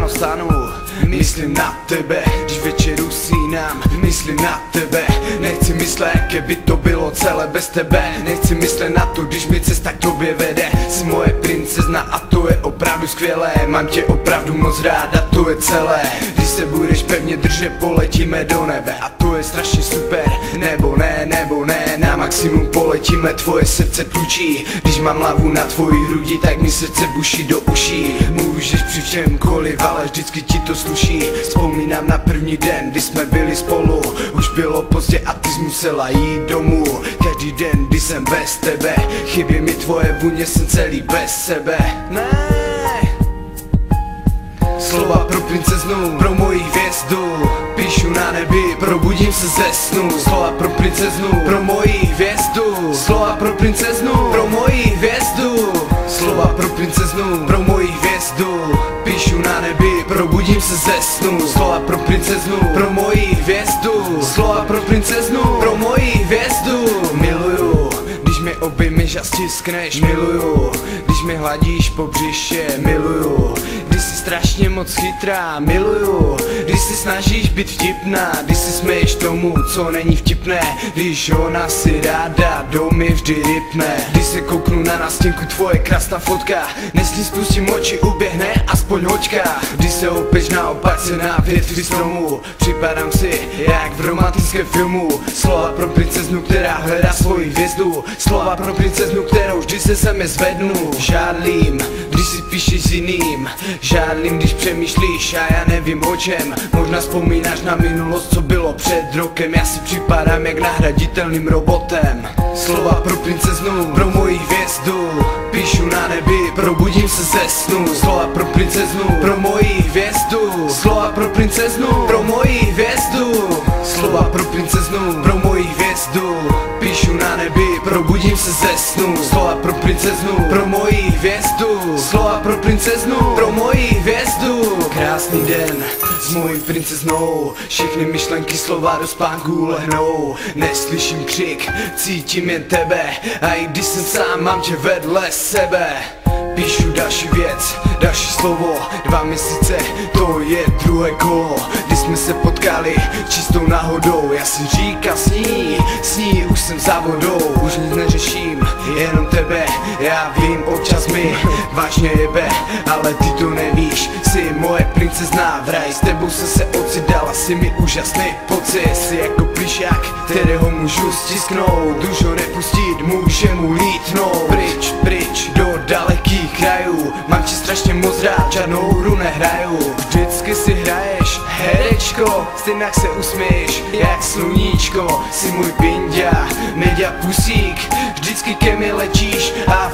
ráno stanu, myslím na tebe, když večer usínám, myslím na tebe. Nechci myslet, keby to bylo celé bez tebe. Nechci myslet na to, když mi cesta k tobě vede. Jsi moje princezna a to je opravdu skvělé. Mám tě opravdu moc rád a to je celé. Když se budeš pevně držet, poletíme do nebe a to je strašně super. Nebo ne, na maximum poletíme, tvoje srdce tlučí. Když mám hlavu na tvojí hrudi, tak mi srdce buší do uší. Můžeš při čemkoliv, ale vždycky ti to sluší. Vzpomínám na první den, kdy jsme byli spolu. Už bylo pozdě a ty jsi musela jít domů. Každý den, kdy jsem bez tebe, chybí mi tvoje vůně, jsem celý bez sebe. Ne. Slova pro princeznu, pro moji hvězdu, píšu na nebi, probudím se ze snu. Slova pro princeznu, pro moji hvězdu. Slova pro princeznu, pro moji hvězdu. Slova pro princeznu, pro moji hvězdu, píšu na nebi, probudím se ze snu. Slova pro princeznu, pro moji hvězdu. Slova pro princeznu, pro moji hvězdu. Miluju, když mi obejmeš a stiskneš, miluju, když mi hladíš po břiše, miluju, když jsi strašně moc chytrá, miluju, když si snažíš být vtipná, když si směješ tomu, co není vtipné, když ona si ráda do mě vždy rypne. Když se kouknu na nástěnku, tvoje krásná fotka, nesli spustím oči, uběhne aspoň hoďka. Když se opěš naopak se na větvi stromu, připadám si jak v romantickém filmu. Slova pro princeznu, která hledá svoji hvězdu. Slova pro princeznu, kterou vždy se sebe zvednu. Žádlím, když si píšeš s jiným, žádlím, když přemýšlíš a já nevím o čem. Možná vzpomínáš na minulost, co bylo před rokem. Já si připadám jak nahraditelným robotem. Slova pro princeznu, pro moji hvězdu, píšu na nebi, probudím se ze snu. Slova pro princeznu, pro moji hvězdu. Slova pro princeznu, pro moji hvězdu. Slova pro princeznu, pro moji hvězdu, píšu na nebi, probudím se ze snu. Slova pro princeznu, pro moji hvězdu. Slova pro princeznu, pro moji hvězdu. Krásný den s mojí princeznou, všechny myšlenky, slova do spánku lehnou. Neslyším křik, cítím jen tebe a i když jsem sám, mám tě vedle sebe. Píšu další věc, další slovo, 2 měsíce, to je druhé kolo. Kdy jsme se potkali čistou náhodou, já si říkám s ní už jsem za vodou. Už nic neřeším, jenom tebe, já vím, občas mi vážně jebe, ale ty to nevíš, jsi moje princezna. Vraj s tebou jsem se ocidala, jsi mi úžasný pocit. Jsi jako plišák, kterého můžu stisknout, už ho nepustit, může mu lítnout. Pryč do dalekých krajů, mám tě strašně moc rád, žádnou hru nehraju. Vždycky si hraješ herečko, stejnak se usměješ jak sluníčko. Jsi můj pinďa, meďa pusík, vždycky ke mně letíš a